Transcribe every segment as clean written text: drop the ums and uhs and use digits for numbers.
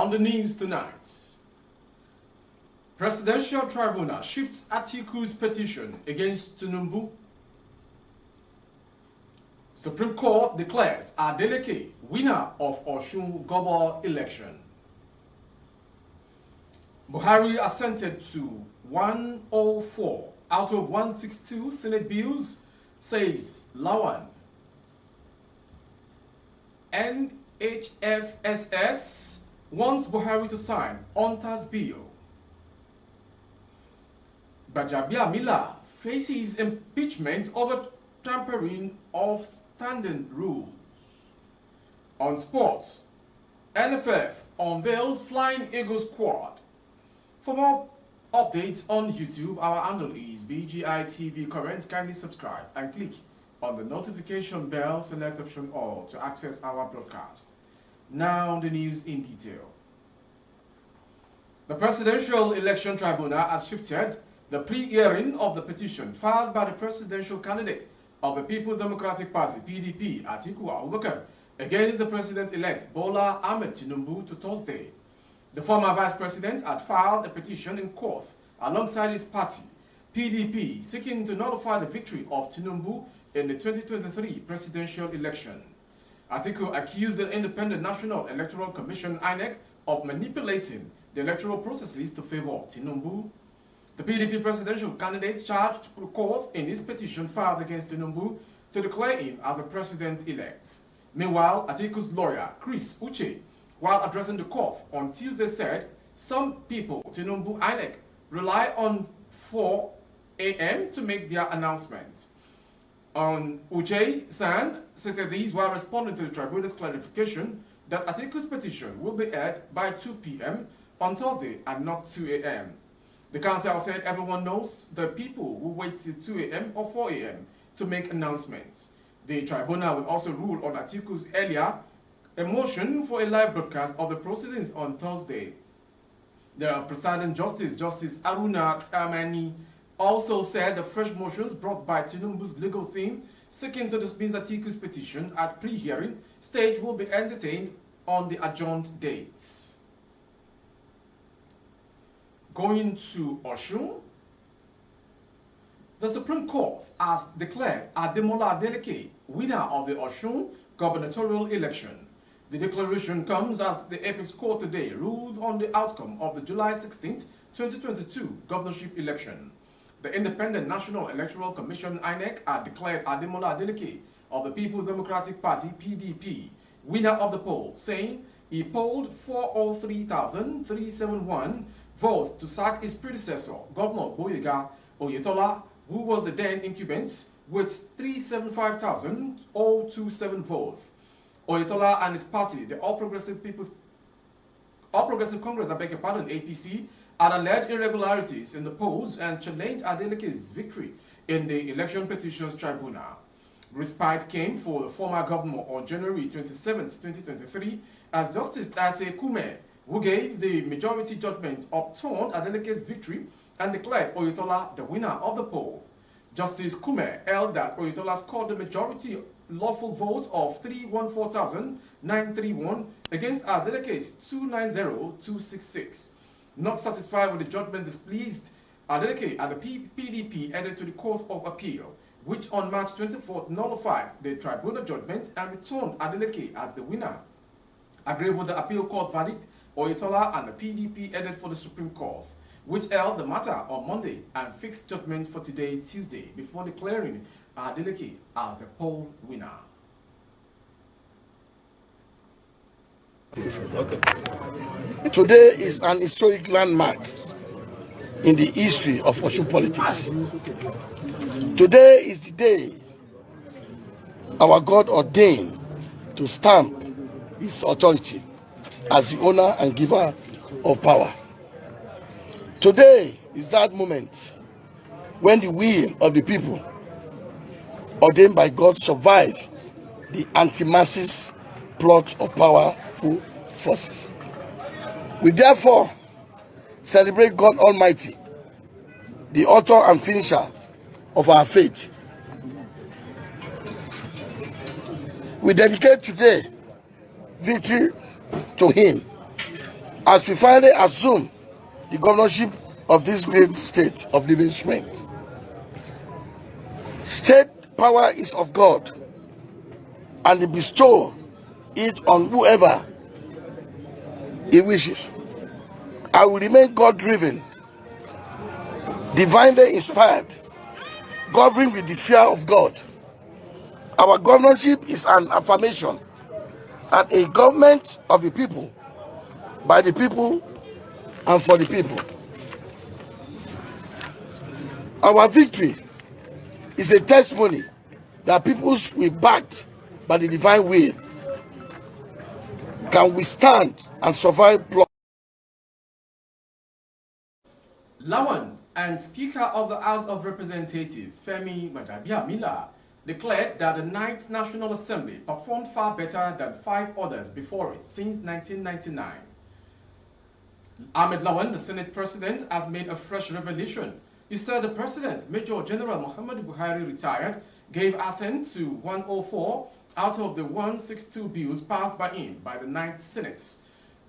On the news tonight, Presidential Tribunal shifts Atiku's petition against Tinubu. Supreme Court declares Adeleke winner of Osun Gobo election. Buhari assented to 104 out of 162 Senate bills, says Lawan. NHFSS wants Buhari to sign UNTA's bill. Gbajabiamila faces impeachment over tampering of standing rules. On sports, NFF unveils Flying Eagles squad. For more updates on YouTube, our handle is BGI TV Current. Kindly subscribe and click on the notification bell, select option all to access our broadcast. Now the news in detail. The Presidential Election Tribunal has shifted the pre-hearing of the petition filed by the presidential candidate of the People's Democratic Party, PDP, Atiku Abubakar, against the president-elect Bola Ahmed Tinubu to Thursday. The former vice president had filed a petition in court alongside his party, PDP, seeking to nullify the victory of Tinubu in the 2023 presidential election. Atiku accused the Independent National Electoral Commission, INEC, of manipulating the electoral processes to favor Tinubu. The PDP presidential candidate charged the court in his petition filed against Tinubu to declare him as a president-elect. Meanwhile, Atiku's lawyer, Chris Uche, while addressing the court on Tuesday, said some people, Tinubu INEC, rely on 4 a.m. to make their announcements. Uche San stated these while responding to the tribunal's clarification that Atiku's petition will be heard by 2 p.m. on Thursday and not 2 a.m. The council said everyone knows the people will wait till 2 a.m. or 4 a.m. to make announcements. The tribunal will also rule on Atiku's earlier a motion for a live broadcast of the proceedings on Thursday. The presiding justice, Justice Aruna Tamani, also said the fresh motions brought by Tinubu's legal team seeking to dismiss Atiku's petition at pre-hearing stage will be entertained on the adjourned dates. Going to Osun, the Supreme Court has declared Ademola Adeleke winner of the Osun gubernatorial election. The declaration comes as the Apex Court today ruled on the outcome of the July 16, 2022 governorship election. The Independent National Electoral Commission, INEC, had declared Ademola Adeleke of the People's Democratic Party, PDP, winner of the poll, saying he polled 403,371 votes to sack his predecessor, Governor Boyega Oyetola, who was the then incumbent, with 375,027 votes. Oyetola and his party, the All Progressive Congress, APC, had alleged irregularities in the polls and challenged Adeleke's victory in the Election Petitions Tribunal. Respite came for the former governor on January 27, 2023, as Justice Tate Kume, who gave the majority judgment, upturned Adeleke's victory and declared Oyetola the winner of the poll. Justice Kume held that Oyetola scored the majority lawful vote of 314,931 against Adeleke's 290,266. Not satisfied with the judgment displeased, Adeleke and the PDP headed to the Court of Appeal, which on March 24th nullified the tribunal judgment and returned Adeleke as the winner. Agreed with the appeal court verdict, Oyetola and the PDP headed for the Supreme Court, which held the matter on Monday and fixed judgment for today, Tuesday, before declaring Adeleke as a poll winner. Today is an historic landmark in the history of Osun politics. Today is the day our God ordained to stamp his authority as the owner and giver of power. Today is that moment when the will of the people ordained by God survived the anti-masses plot of powerful forces. We therefore celebrate God Almighty, the author and finisher of our faith. We dedicate today victory to Him as we finally assume the governorship of this great state of living strength. State power is of God, and He bestows it on whoever He wishes. I will remain God-driven, divinely inspired, governed with the fear of God. Our governorship is an affirmation and a government of the people, by the people, and for the people. Our victory is a testimony that peoples we backed by the divine will can withstand and survive. Lawan and Speaker of the House of Representatives, Femi Gbajàbíàmílà, declared that the 9th National Assembly performed far better than 5 others before it since 1999. Ahmed Lawan, the Senate President, has made a fresh revelation. He said the President, Major General Muhammadu Buhari, retired, gave assent to 104 out of the 162 bills passed by him by the 9th Senate.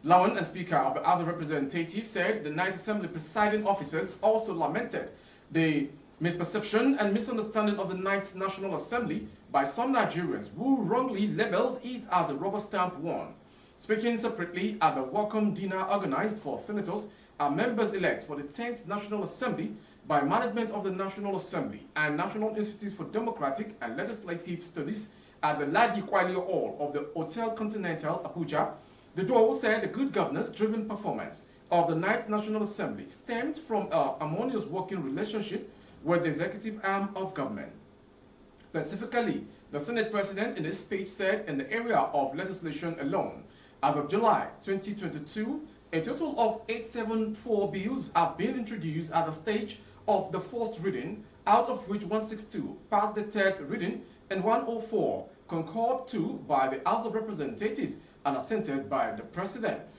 Lawan, and Speaker of the House of Representatives, said the 9th Assembly presiding officers also lamented the misperception and misunderstanding of the 9th National Assembly by some Nigerians who wrongly labeled it as a rubber stamp one. Speaking separately at the welcome dinner organized for senators and members-elect for the 10th National Assembly by management of the National Assembly and National Institute for Democratic and Legislative Studies at the Ladi Kwali Hall of the Hotel Continental, Abuja, the duo said the good governance-driven performance of the 9th National Assembly stemmed from a harmonious working relationship with the executive arm of government. Specifically, the Senate President in his speech said in the area of legislation alone, as of July 2022, a total of 874 bills have been introduced at the stage of the first reading, out of which 162 passed the third reading and 104 concurred to by the House of Representatives and assented by the President.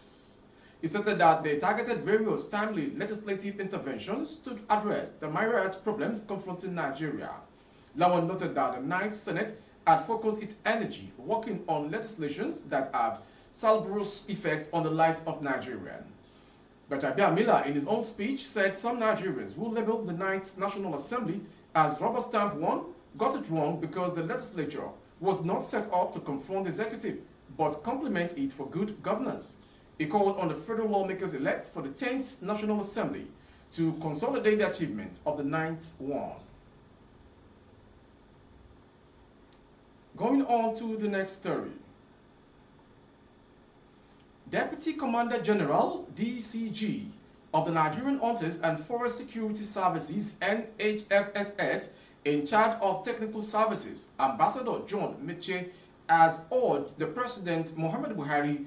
He stated that they targeted various timely legislative interventions to address the myriad problems confronting Nigeria. Lawan noted that the 9th Senate had focused its energy working on legislations that have salutary effect on the lives of Nigerians. Gbajàbíàmílà, in his own speech, said some Nigerians who labeled the 9th National Assembly as rubber stamp one got it wrong because the legislature was not set up to confront the executive, but complement it for good governance. He called on the federal lawmakers elect for the 10th National Assembly to consolidate the achievement of the 9th one. Going on to the next story. Deputy Commander General, DCG, of the Nigerian Hunters and Forest Security Services, NHFSS, in charge of technical services, Ambassador John Miche, has urged the President Muhammadu Buhari,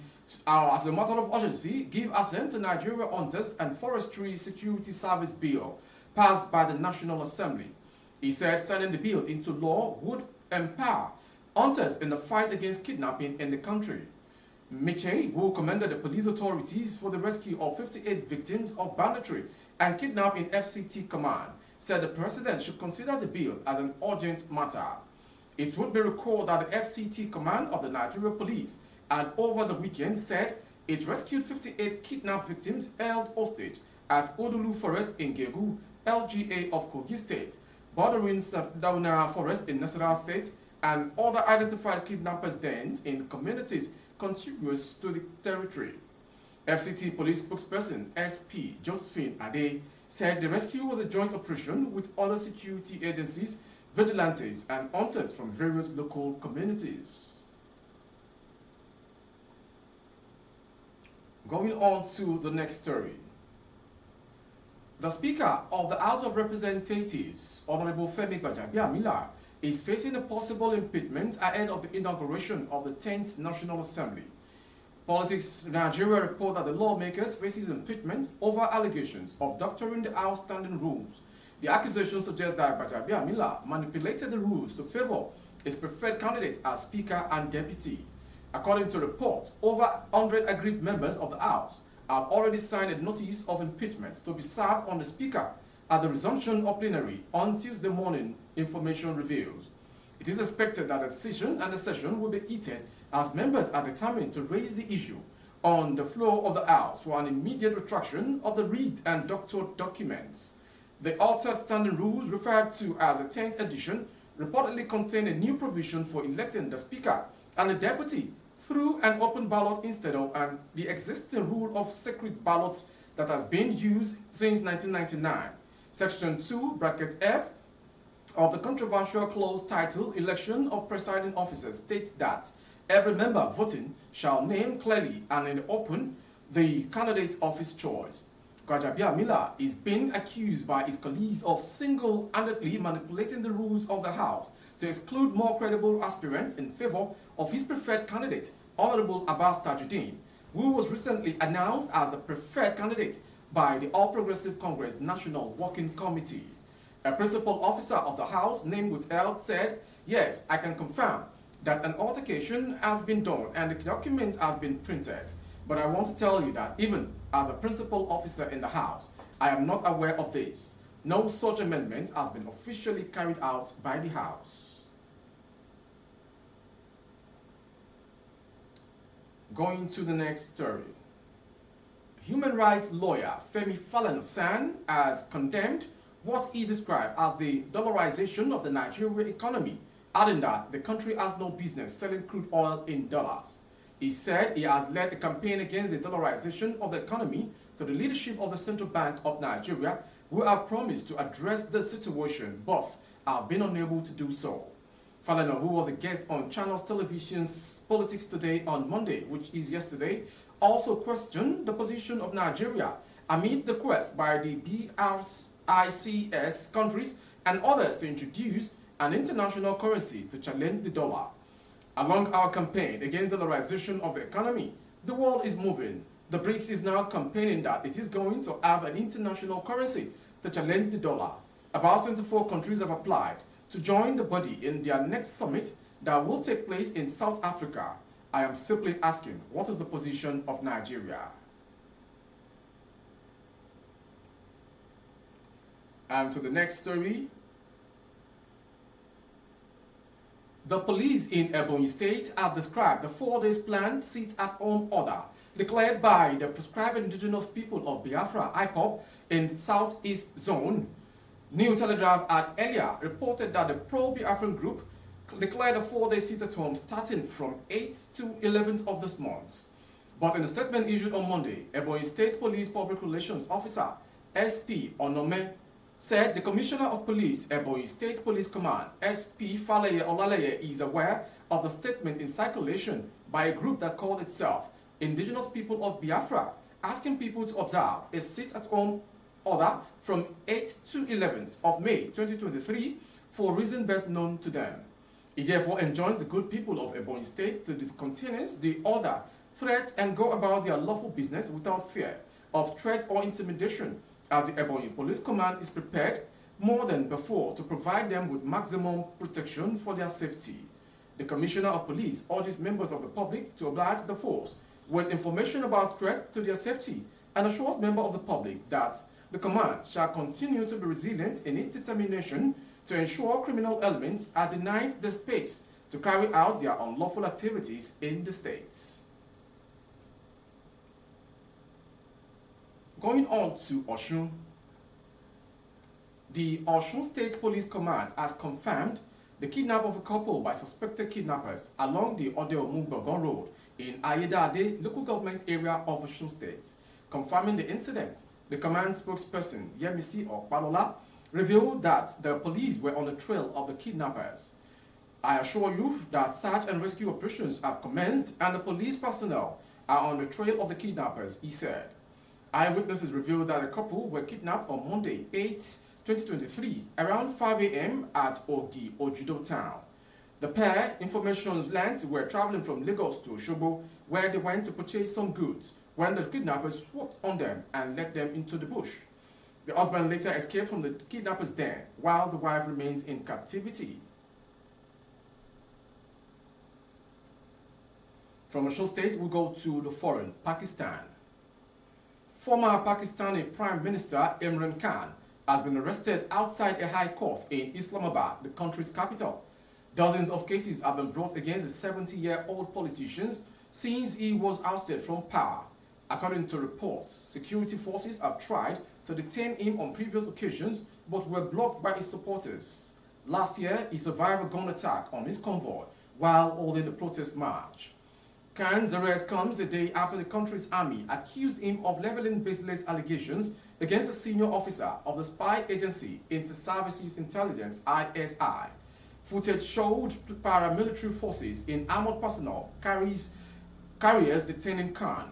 as a matter of urgency, give assent to Nigeria Hunters and Forestry Security Service Bill passed by the National Assembly. He said signing the bill into law would empower hunters in the fight against kidnapping in the country. Miche, who commended the police authorities for the rescue of 58 victims of banditry and kidnapping FCT command, said the President should consider the bill as an urgent matter. It would be recalled that the FCT command of the Nigeria Police had over the weekend said it rescued 58 kidnapped victims held hostage at Odulu Forest in Gegu, LGA of Kogi State, bordering Sardauna Forest in Nasarawa State, and other identified kidnappers' dens in communities contiguous to the territory. FCT police spokesperson SP Josephine Ade said the rescue was a joint operation with other security agencies, vigilantes, and hunters from various local communities. Going on to the next story. The Speaker of the House of Representatives, Honorable Femi Gbajàbíàmílà, is facing a possible impeachment ahead of the inauguration of the 10th National Assembly. Politics Nigeria report that the lawmakers faces impeachment over allegations of doctoring the House standing rules. The accusation suggests that Gbajàbíàmílà manipulated the rules to favor his preferred candidate as Speaker and Deputy. According to reports, over 100 aggrieved members of the House have already signed a notice of impeachment to be served on the Speaker at the resumption of plenary on Tuesday morning, information reveals. It is expected that the session will be heated as members are determined to raise the issue on the floor of the House for an immediate retraction of the read and doctored documents. The altered standing rules, referred to as the 10th edition, reportedly contain a new provision for electing the Speaker and the Deputy through an open ballot instead of the existing rule of secret ballots that has been used since 1999. Section 2, bracket F, of the controversial clause titled Election of Presiding Officers states that every member voting shall name clearly and in the open the candidate of his choice. Gbajabiamila is being accused by his colleagues of single-handedly manipulating the rules of the House to exclude more credible aspirants in favor of his preferred candidate, Honorable Abbas Tajuddin, who was recently announced as the preferred candidate by the All Progressive Congress National Working Committee. A principal officer of the House, named withheld, said, "Yes, I can confirm that an altercation has been done and the document has been printed. But I want to tell you that even as a principal officer in the House, I am not aware of this. No such amendment has been officially carried out by the House." Going to the next story. Human rights lawyer Femi Falana has condemned what he described as the dollarization of the Nigerian economy, adding that the country has no business selling crude oil in dollars. He said he has led a campaign against the dollarization of the economy to the leadership of the Central Bank of Nigeria, who have promised to address the situation, but have been unable to do so. Falana, who was a guest on Channels Television's Politics Today on Monday, which is yesterday, also questioned the position of Nigeria amid the quest by the BRICS countries and others to introduce an international currency to challenge the dollar. Along our campaign against the dollarization of the economy, the world is moving. The BRICS is now campaigning that it is going to have an international currency to challenge the dollar. About 24 countries have applied to join the body in their next summit that will take place in South Africa. I am simply asking, what is the position of Nigeria? And to the next story. The police in Ebonyi State have described the 4 days planned sit-at-home order declared by the proscribed indigenous people of Biafra, Ipob, in the southeast zone. New Telegraph had earlier reported that the pro-Biafran group declared a 4-day sit-at-home starting from 8th to 11th of this month. But in a statement issued on Monday, Ebonyi State Police Public Relations Officer SP Onome said the Commissioner of Police, Ebonyi State Police Command, SP Faleye Olaleye, is aware of the statement in circulation by a group that called itself Indigenous People of Biafra, asking people to observe a sit-at-home order from 8th to 11th of May 2023 for a reason best known to them. He therefore enjoins the good people of Ebonyi State to discontinue the order, threat, and go about their lawful business without fear of threat or intimidation, as the Ebonyi Police Command is prepared more than before to provide them with maximum protection for their safety. The Commissioner of Police urges members of the public to oblige the force with information about threat to their safety and assures members of the public that the command shall continue to be resilient in its determination to ensure criminal elements are denied the space to carry out their unlawful activities in the states. Going on to Osun, the Osun State Police Command has confirmed the kidnapping of a couple by suspected kidnappers along the Ode-Omu-Gbogon Road in Ayedade local government area of Osun State. Confirming the incident, the command spokesperson Yemisi Okpalola revealed that the police were on the trail of the kidnappers. I assure you that search and rescue operations have commenced and the police personnel are on the trail of the kidnappers, he said. Eyewitnesses revealed that the couple were kidnapped on Monday, 8, 2023, around 5 a.m. at Ogi, Ojudo town. The pair, information learned, were traveling from Lagos to Osogbo, where they went to purchase some goods, when the kidnappers swooped on them and led them into the bush. The husband later escaped from the kidnappers' den, while the wife remains in captivity. From Osun State, we go to the foreign, Pakistan. Former Pakistani Prime Minister Imran Khan has been arrested outside a high court in Islamabad, the country's capital. Dozens of cases have been brought against the 70-year-old politician since he was ousted from power. According to reports, security forces have tried to detain him on previous occasions but were blocked by his supporters. Last year, he survived a gun attack on his convoy while holding a protest march. Khan's arrest comes a day after the country's army accused him of leveling baseless allegations against a senior officer of the spy agency Inter-Services Intelligence (ISI). Footage showed paramilitary forces in armored personnel carriers detaining Khan.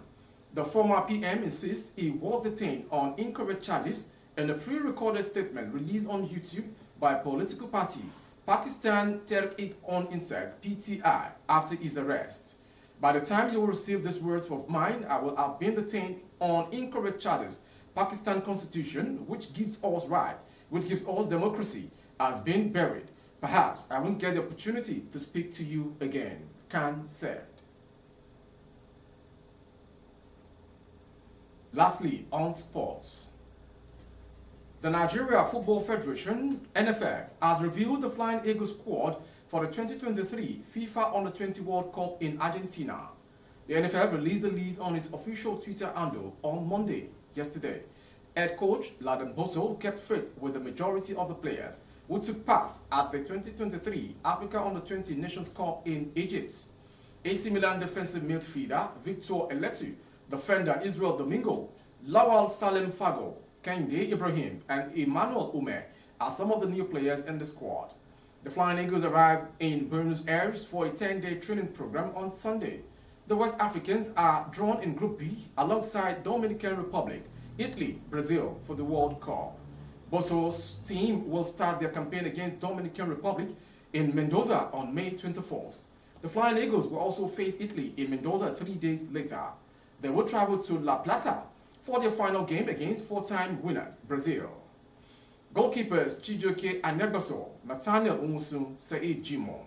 The former PM insists he was detained on incorrect charges in a pre-recorded statement released on YouTube by political party Pakistan Tehreek-e-Insaf (PTI) after his arrest. By the time you will receive these words of mine, I will have been detained on incorrect charges. Pakistan Constitution, which gives us right, which gives us democracy, has been buried. Perhaps I won't get the opportunity to speak to you again, Khan said. Lastly, on sports. The Nigeria Football Federation, NFF, has revealed the Flying Eagles squad for the 2023 FIFA Under-20 World Cup in Argentina. The NFF released the list on its official Twitter handle on Monday, yesterday. Head coach Laden Bosso kept faith with the majority of the players who took part at the 2023 Africa Under-20 Nations Cup in Egypt. AC Milan defensive midfielder Victor Eletu, defender Israel Domingo, Lawal Salem Fago, Kende Ibrahim, and Emmanuel Ume are some of the new players in the squad. The Flying Eagles arrived in Buenos Aires for a 10-day training program on Sunday. The West Africans are drawn in Group B alongside Dominican Republic, Italy, Brazil for the World Cup. Bosso's team will start their campaign against Dominican Republic in Mendoza on May 21st. The Flying Eagles will also face Italy in Mendoza 3 days later. They will travel to La Plata for their final game against four-time winners, Brazil. Goalkeepers Chijioke Anegbaso, Nathaniel Umusu, Said Jimon.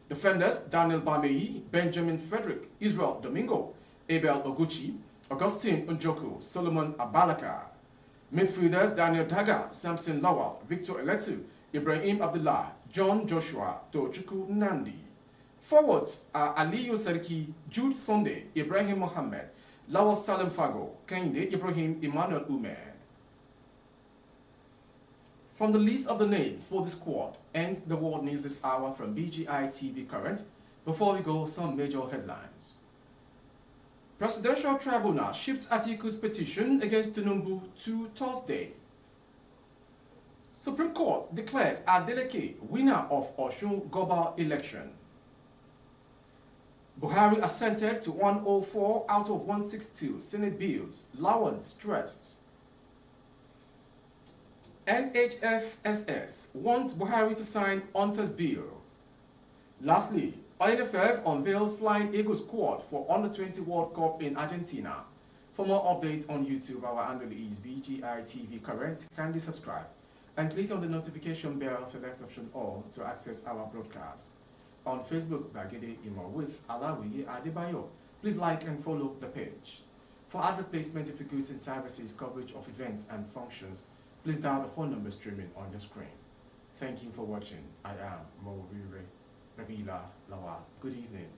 Defenders Daniel Bamei, Benjamin Frederick, Israel Domingo, Abel Oguchi, Augustine Njoku, Solomon Abalaka. Midfielders Daniel Daga, Samson Lawal, Victor Eletu, Ibrahim Abdullah, John Joshua, Tochukwu Nandi. Forwards are Aliyu Sarki, Jude Sunday, Ibrahim Mohammed, Lawal Salem Fago, Kende Ibrahim, Emmanuel Ume. From the list of the names for the squad ends the world news this hour from BGI TV Current. Before we go, some major headlines. Presidential Tribunal shifts Atiku's petition against Tinubu to Thursday. Supreme Court declares Adeleke winner of Osun Goba election. Buhari assented to 104 out of 162 Senate bills, Lawan stressed. NHFSS wants Buhari to sign Hunter's bill. Lastly, INFF unveils Flying Eagles squad for Under-20 World Cup in Argentina. For more updates on YouTube, our handle is BGI TV Current. Kindly subscribe and click on the notification bell, select option all to access our broadcast. On Facebook, Bagede Imo with Alawiye Adebayo. Please like and follow the page. For advert placement, difficulties and services, coverage of events and functions, please dial the phone number streaming on your screen. Thank you for watching. I am Mo Nabila Lawal. Good evening.